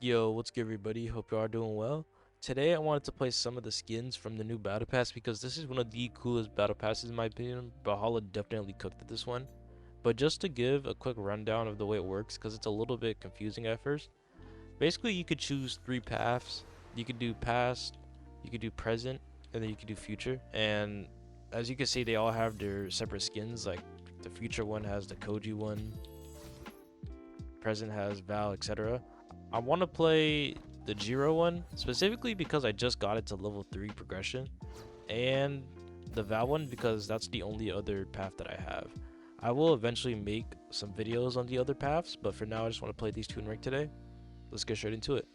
Yo, what's good, everybody? Hope you are doing well. Today, I wanted to play some of the skins from the new Battle Pass because this is one of the coolest Battle Passes in my opinion. Brawlhalla definitely cooked at this one. But just to give a quick rundown of the way it works, because it's a little bit confusing at first. Basically, you could choose three paths. You could do past, you could do present, and then you could do future. And as you can see, they all have their separate skins. Like the future one has the Koji one, present has Val, etc. I want to play the Jiro one specifically because I just got it to level 3 progression, and the Val one because that's the only other path that I have. I will eventually make some videos on the other paths, but for now I just want to play these two in rank today. Let's get straight into it.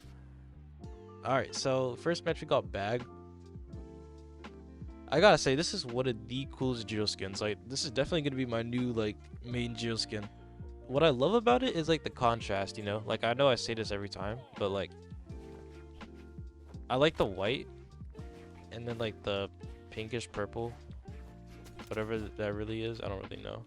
Alright, so first match we got Bag. I gotta say, this is one of the coolest Jiro skins. Like, this is definitely gonna be my new main Jiro skin. What I love about it is like the contrast, you know? Like, I know I say this every time, but like I like the white and then like the pinkish purple, whatever that really is. I don't really know.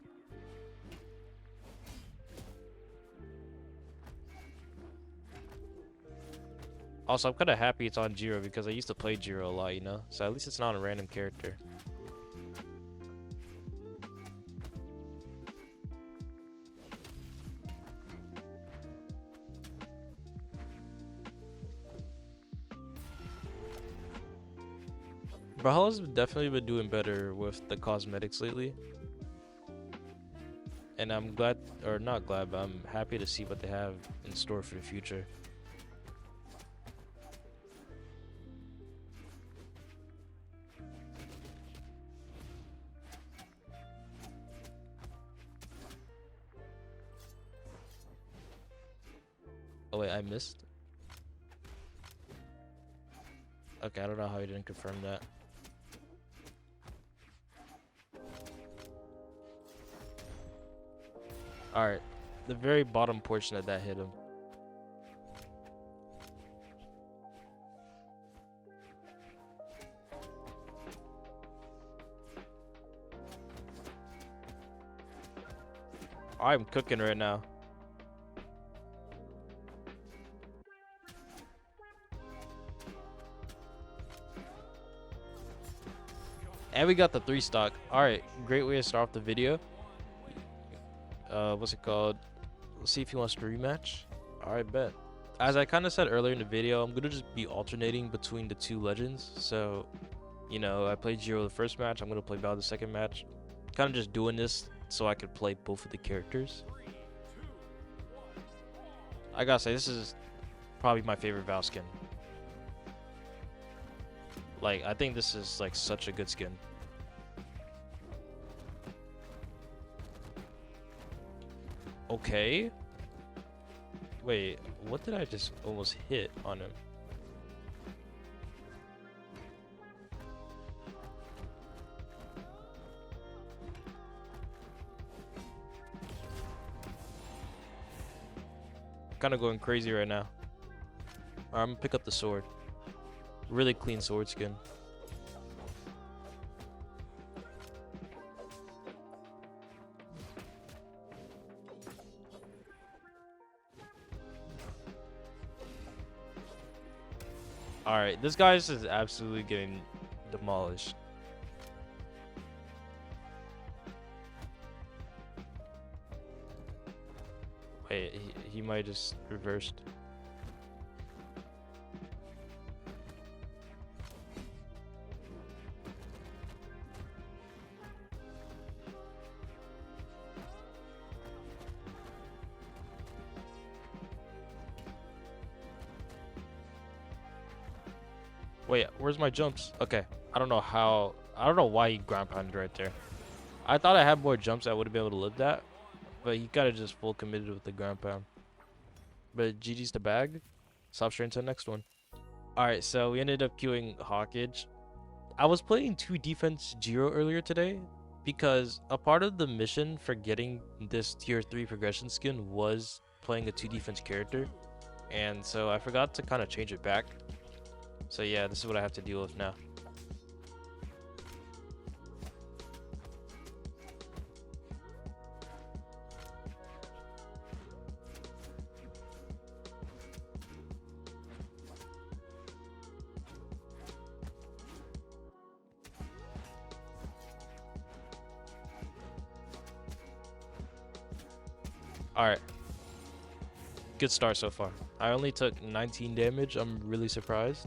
Also, I'm kind of happy it's on Jiro because I used to play Jiro a lot, you know? So at least it's not a random character. Brawlhalla's definitely been doing better with the cosmetics lately. And I'm glad, or not glad, but I'm happy to see what they have in store for the future. Oh wait, I missed? Okay, I don't know how you didn't confirm that. Alright, the very bottom portion of that hit him. I'm cooking right now. And we got the 3 stock. Alright, great way to start off the video. What's it called? Let's see if he wants to rematch. Alright, bet. As I kind of said earlier in the video, I'm gonna just be alternating between the two legends. So, you know, I played Jiro the first match, I'm gonna play Val the second match. Kind of just doing this so I could play both of the characters. I gotta say, this is probably my favorite Val skin. Like, I think this is like such a good skin. Okay. Wait, what did I just almost hit on him? Kind of going crazy right now. I'm gonna pick up the sword. Really clean sword skin. Alright, this guy is absolutely getting demolished. Wait, he might just reversed. Wait, where's my jumps? Okay, I don't know why he ground pounded right there. I thought I had more jumps I would have been able to live that, but he kind of just full committed with the ground pound. But GG's to Bag. Stop straight into the next one. Alright, so we ended up queuing Hawkage. I was playing 2 defense Jiro earlier today because a part of the mission for getting this tier 3 progression skin was playing a 2 defense character. And so I forgot to kind of change it back. So yeah, this is what I have to deal with now. Alright. Good start so far. I only took 19 damage. I'm really surprised.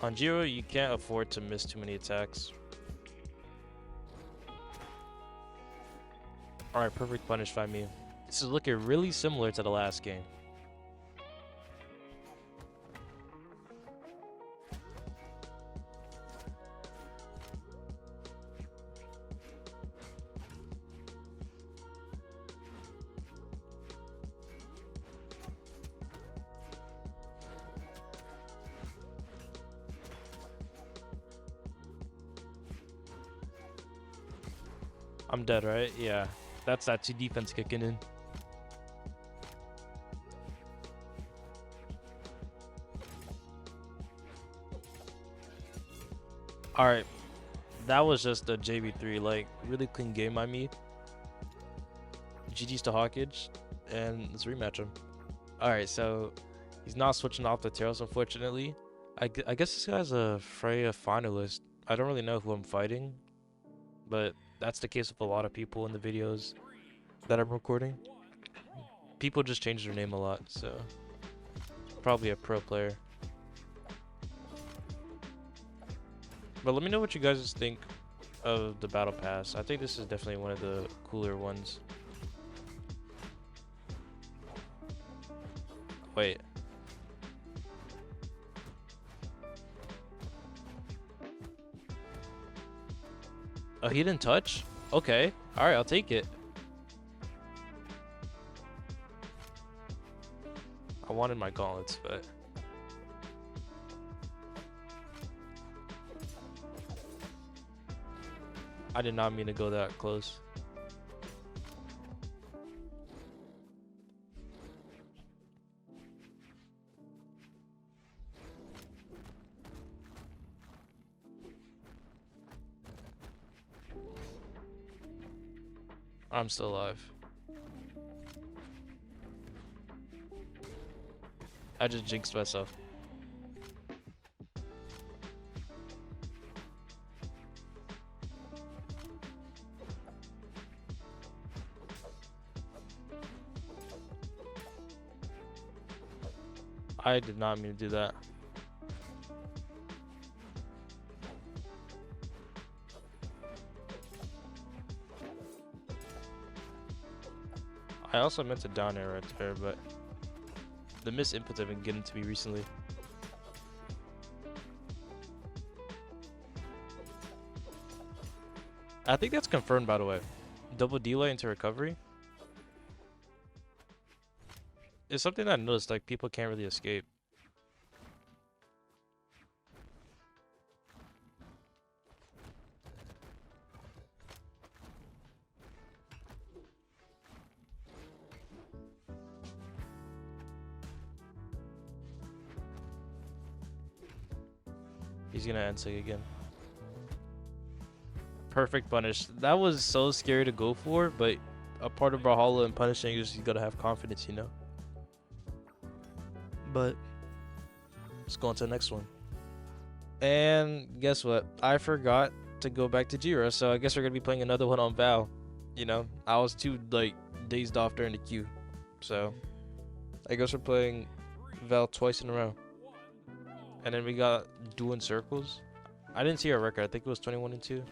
On Jiro, you can't afford to miss too many attacks. Alright, perfect punish by me. This is looking really similar to the last game. I'm dead, right? Yeah. That's that 2 defense kicking in. Alright. That was just a JV3. Like, really clean game by me. GG's to Hawkage. And let's rematch him. Alright, so he's not switching off the Teros, unfortunately. I guess this guy's a Freya finalist. I don't really know who I'm fighting. But that's the case with a lot of people in the videos that I'm recording. People just change their name a lot, so probably a pro player. But let me know what you guys think of the Battle Pass. I think this is definitely one of the cooler ones. Wait. Oh, he didn't touch? Okay. Alright, I'll take it. I wanted my gauntlets, but... I did not mean to go that close. I'm still alive. I just jinxed myself. I did not mean to do that. I also meant to down air right there, but the miss inputs have been getting to me recently. I think that's confirmed, by the way. Double delay into recovery. It's something that I noticed, like, people can't really escape. He's gonna end sig again. Perfect punish. That was so scary to go for, but a part of Brawlhalla and punishing is you gotta have confidence, you know? But let's go on to the next one. And guess what? I forgot to go back to Jiro, so I guess we're gonna be playing another one on Val. You know, I was too like dazed off during the queue, so I guess we're playing Val twice in a row. And then we got doing circles. I didn't see our record. I think it was 21-2.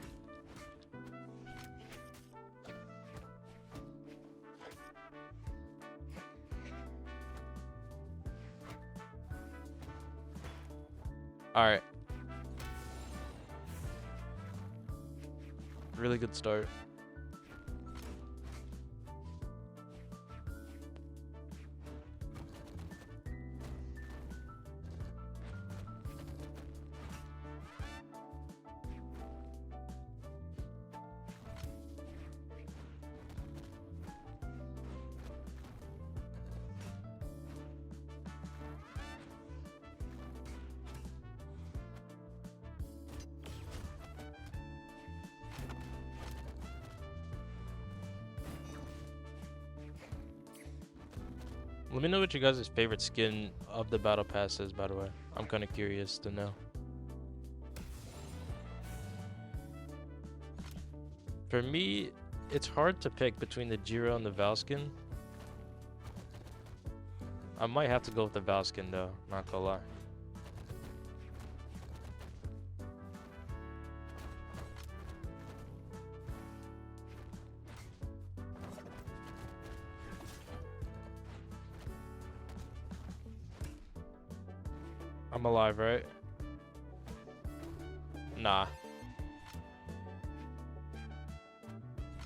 All right. Really good start. Let me know what you guys' favorite skin of the battle pass is, by the way. I'm kind of curious to know. For me, it's hard to pick between the Jiro and the Val skin. I might have to go with the Val skin though, not gonna lie. I'm alive, right? Nah.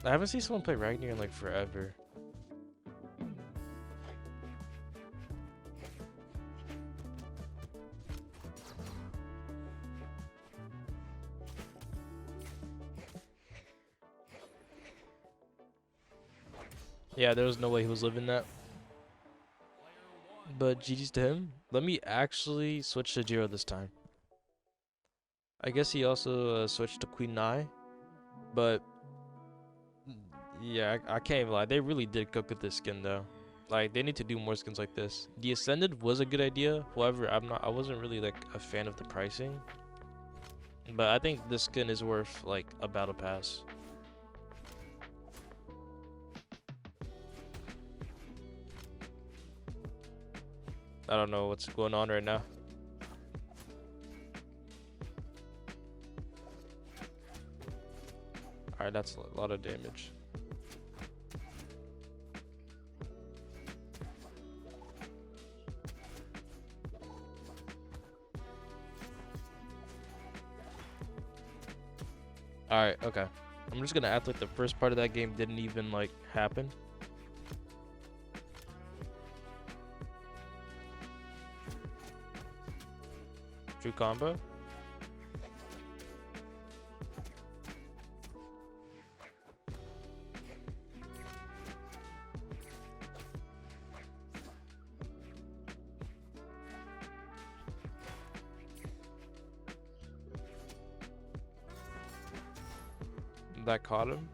I haven't seen someone play Ragnar in like forever. Yeah, there was no way he was living that. But GG's to him. Let me actually switch to Jiro this time. I guess he also switched to Queen Nai. But yeah, I can't even lie. They really did cook with this skin though. Like they need to do more skins like this. The Ascended was a good idea. However, I wasn't really like a fan of the pricing. But I think this skin is worth like a battle pass. I don't know what's going on right now. Alright, that's a lot of damage. Alright, okay. I'm just gonna act like the first part of that game didn't even like happen. True combo. That caught him.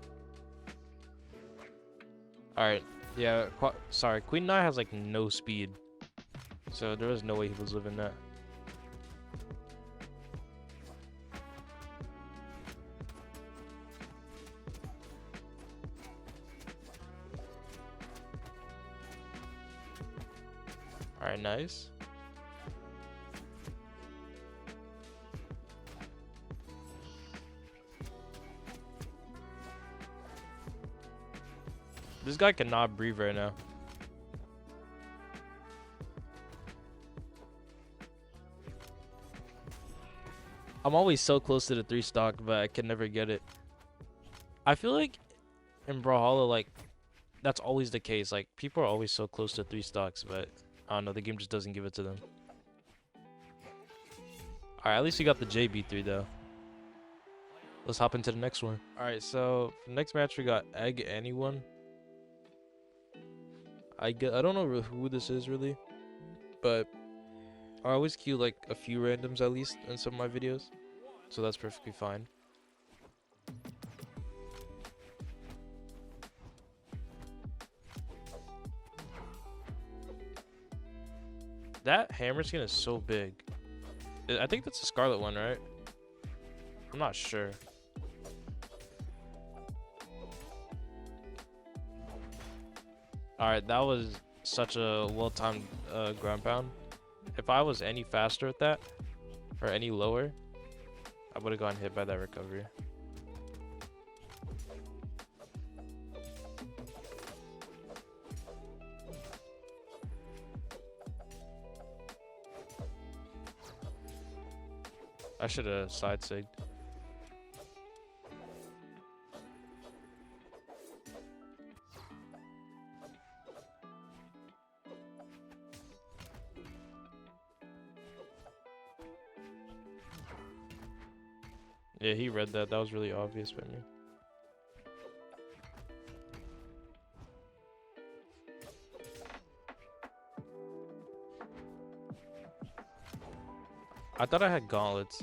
Alright, yeah, sorry. Queen Nai has like no speed. So there was no way he was living that. Alright, nice. This guy cannot breathe right now. I'm always so close to the 3 stock, but I can never get it. I feel like in Brawlhalla, like, that's always the case. Like, people are always so close to 3 stocks, but I don't know, the game just doesn't give it to them. Alright, at least we got the JB3 though. Let's hop into the next one. Alright, so next match we got Egg Anyone. I don't know who this is really, but I always queue like a few randoms at least in some of my videos, so that's perfectly fine. That hammer skin is so big. I think that's a Scarlet one, right? I'm not sure. Alright, that was such a well-timed ground pound. If I was any faster at that, or any lower, I would have gotten hit by that recovery. I should have side-sigged. Yeah, he read that. That was really obvious by me. I thought I had gauntlets.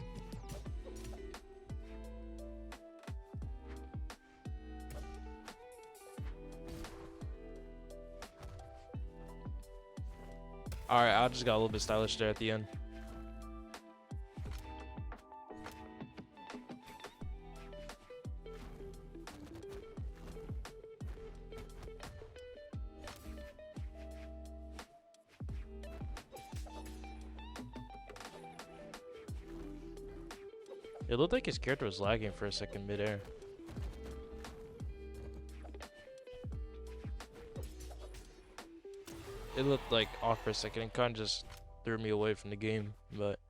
Alright, I just got a little bit stylish there at the end. It looked like his character was lagging for a second midair. It looked like off for a second and kind of just threw me away from the game, but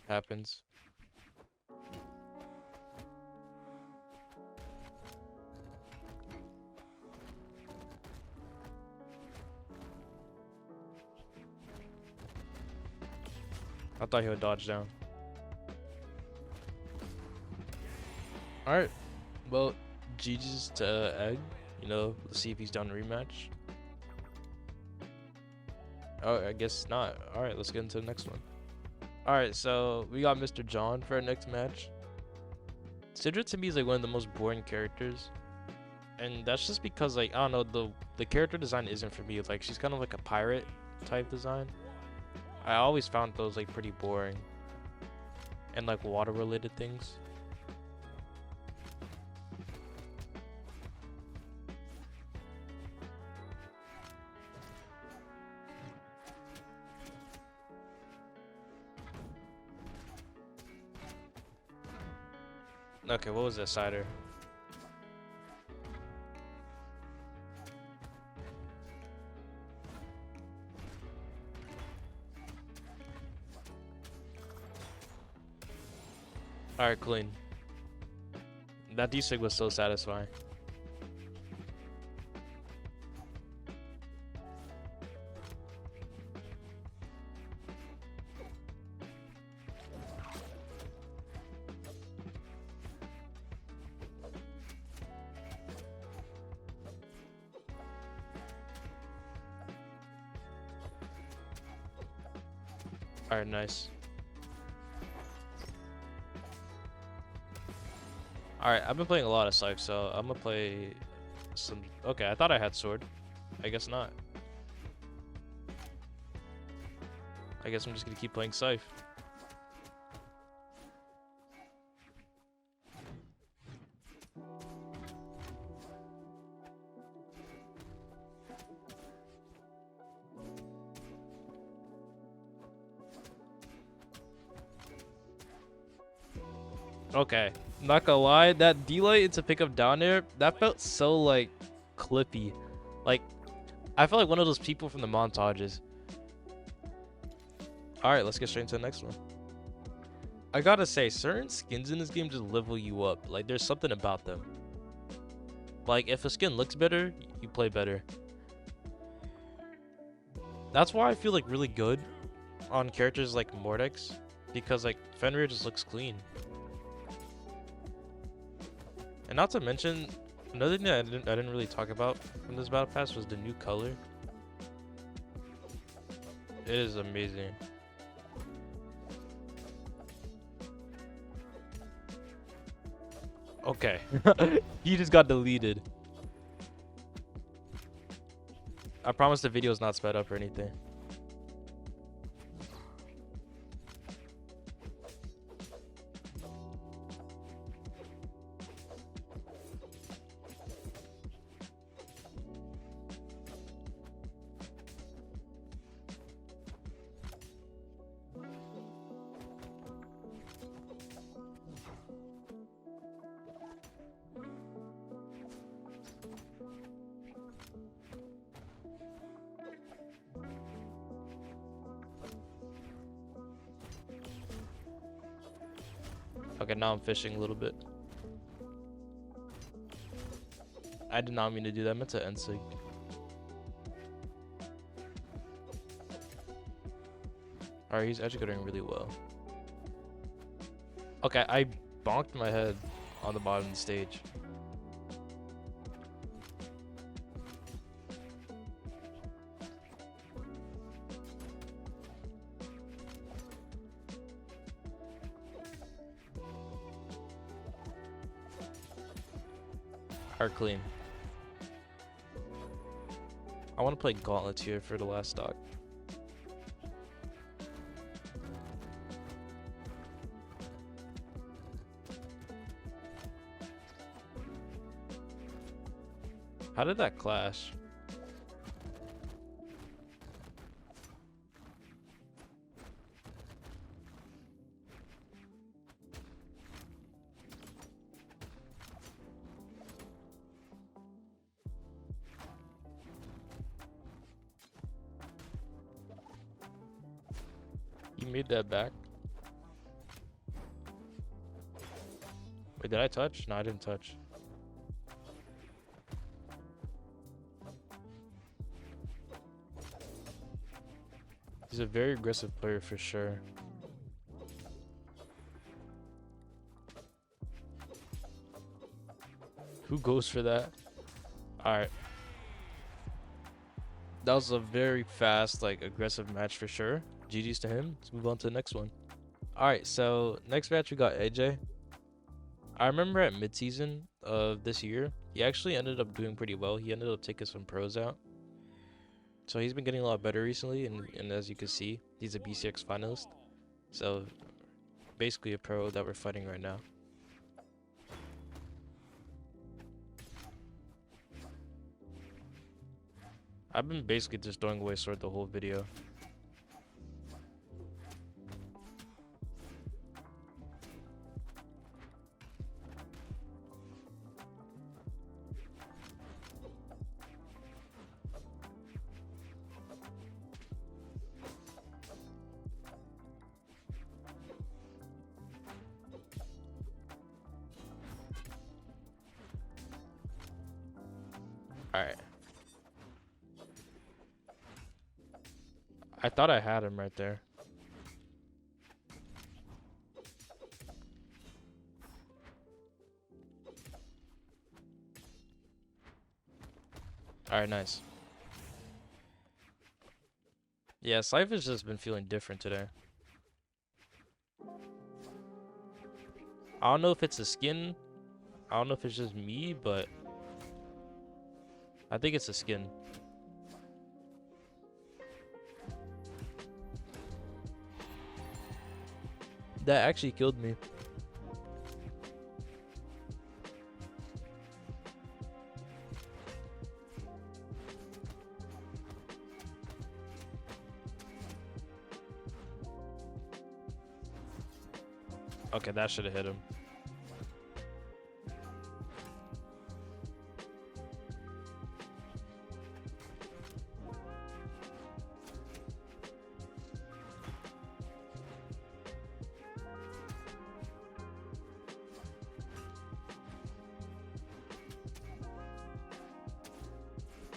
happens. I thought he would dodge down. Alright, well, GG's to Egg. You know, let's see if he's down to rematch. Oh, I guess not. Alright, let's get into the next one. Alright, so we got Mr. John for our next match. Sidra to me is like one of the most boring characters. And that's just because, like, I don't know, the character design isn't for me. Like, she's kind of like a pirate type design. I always found those like pretty boring. And like water related things. Okay, what was that, cider? Alright, clean. That D-Sig was so satisfying. Alright, nice. Alright, I've been playing a lot of scythe, so I'm gonna play some... Okay, I thought I had sword. I guess not. I guess I'm just gonna keep playing scythe. Okay, not gonna lie, that D-light into pick up down air, that felt so like clippy. Like, I felt like one of those people from the montages. Alright, let's get straight into the next one. I gotta say, certain skins in this game just level you up. Like, there's something about them. Like, if a skin looks better, you play better. That's why I feel like really good on characters like Noaix, because like Fenrir just looks clean. And not to mention, another thing that I didn't really talk about from this battle pass was the new color. It is amazing. Okay. He just got deleted. I promise the video is not sped up or anything. Okay, now I'm fishing a little bit. I did not mean to do that. I meant to end-sig. Alright, he's executing really well. Okay, I bonked my head on the bottom of the stage. Hard clean. I want to play Gauntlet here for the last stock. How did that clash? You made that back. Wait, did I touch? No, I didn't touch. He's a very aggressive player for sure. Who goes for that? Alright. That was a very fast, like, aggressive match for sure. GG's to him. Let's move on to the next one. Alright, so next match we got AJ. I remember at mid-season of this year, he actually ended up doing pretty well. He ended up taking some pros out. So he's been getting a lot better recently, and as you can see, he's a BCX finalist. So basically a pro that we're fighting right now. I've been basically just throwing away sword the whole video. Alright. I thought I had him right there. Alright, nice. Yeah, Scythe has just been feeling different today. I don't know if it's a skin. I don't know if it's just me, but I think it's a skin. That actually killed me. Okay, that should have hit him.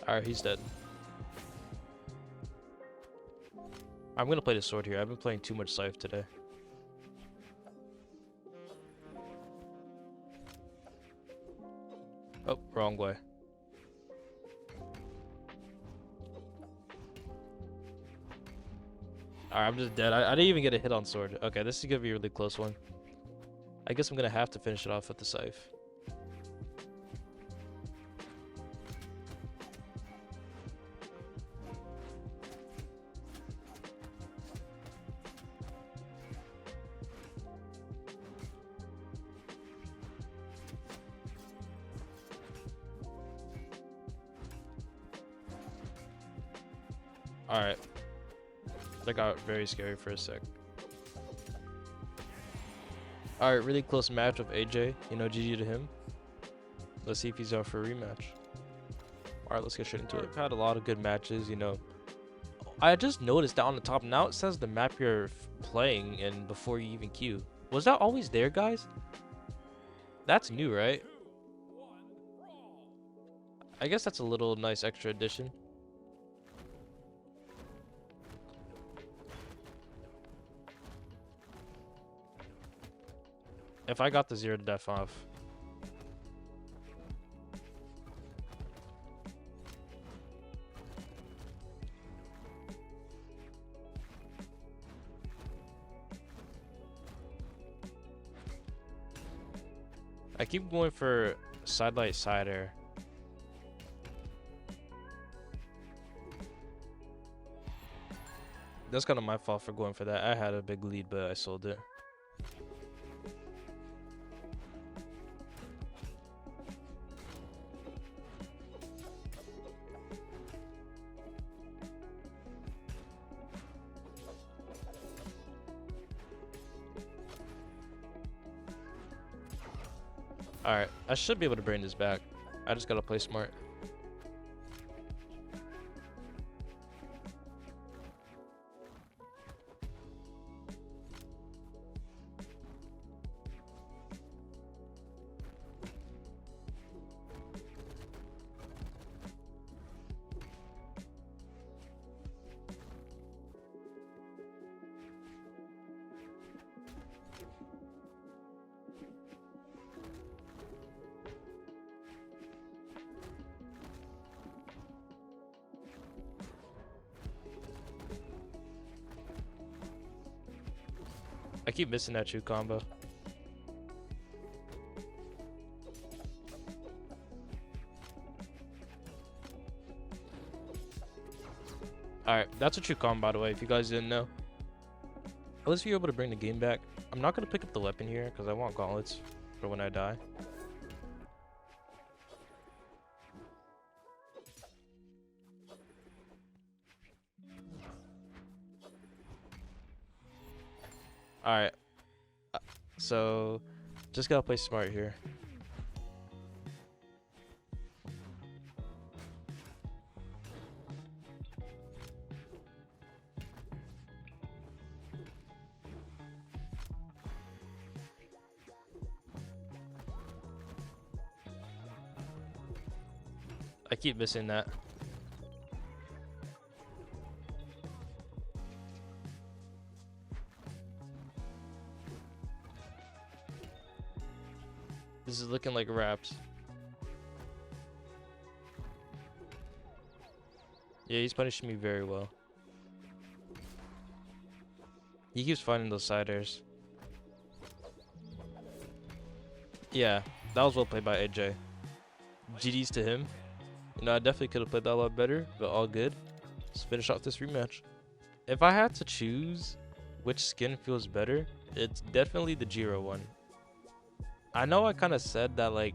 Alright, he's dead. I'm gonna play the sword here. I've been playing too much scythe today. Oh, wrong way. Alright, I'm just dead. I didn't even get a hit on sword. Okay, this is gonna be a really close one. I guess I'm gonna have to finish it off with the scythe. Alright. That got very scary for a sec. Alright, really close match with AJ. You know, GG to him. Let's see if he's out for a rematch. Alright, let's get straight into it. I've had a lot of good matches, you know. I just noticed that on the top now it says the map you're playing in before you even queue. Was that always there, guys? That's new, right? I guess that's a little nice extra addition. If I got the 0 to death off. I keep going for side light side air. That's kind of my fault for going for that. I had a big lead, but I sold it. Alright, I should be able to bring this back. I just gotta play smart. I keep missing that true combo. Alright, that's a true combo, by the way, if you guys didn't know. At least you're able to bring the game back. I'm not going to pick up the weapon here because I want gauntlets for when I die. Alright, so just gotta play smart here. I keep missing that. This is looking like wraps. Yeah, he's punishing me very well. He keeps finding those side airs. Yeah, that was well played by AJ. GG's to him. You know, I definitely could have played that a lot better, but all good. Let's finish off this rematch. If I had to choose which skin feels better, it's definitely the Jiro one. I know I kind of said that like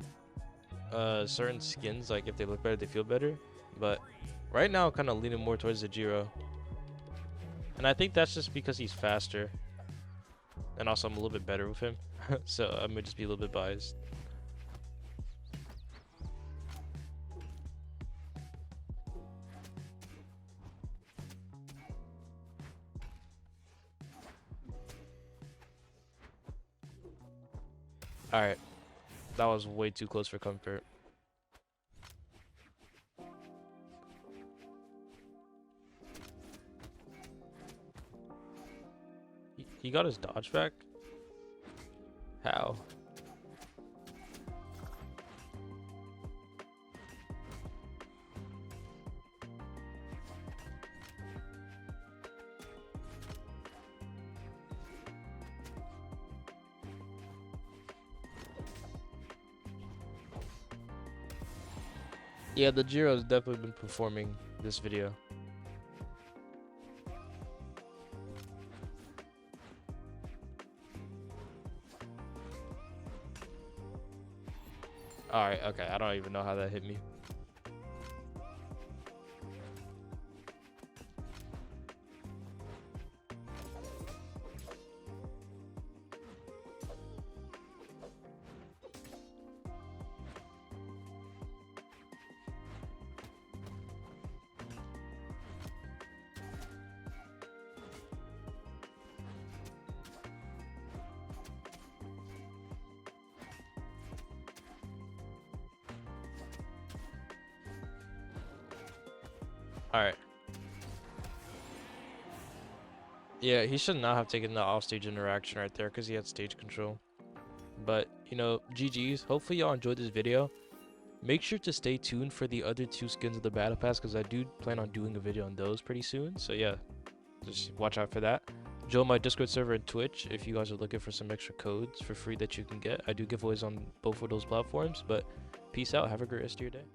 certain skins, like if they look better, they feel better, but right now I'm kind of leaning more towards the Jiro. And I think that's just because he's faster. And also I'm a little bit better with him. So I may just be a little bit biased. Alright. That was way too close for comfort. He got his dodge back? How? Yeah, the Jiro has definitely been performing this video. Alright, okay, I don't even know how that hit me. Alright. Yeah, he should not have taken the offstage interaction right there because he had stage control. But, you know, GG's. Hopefully y'all enjoyed this video. Make sure to stay tuned for the other two skins of the Battle Pass because I do plan on doing a video on those pretty soon. So yeah, just watch out for that. Join my Discord server and Twitch if you guys are looking for some extra codes for free that you can get. I do giveaways on both of those platforms. But peace out. Have a great rest of your day.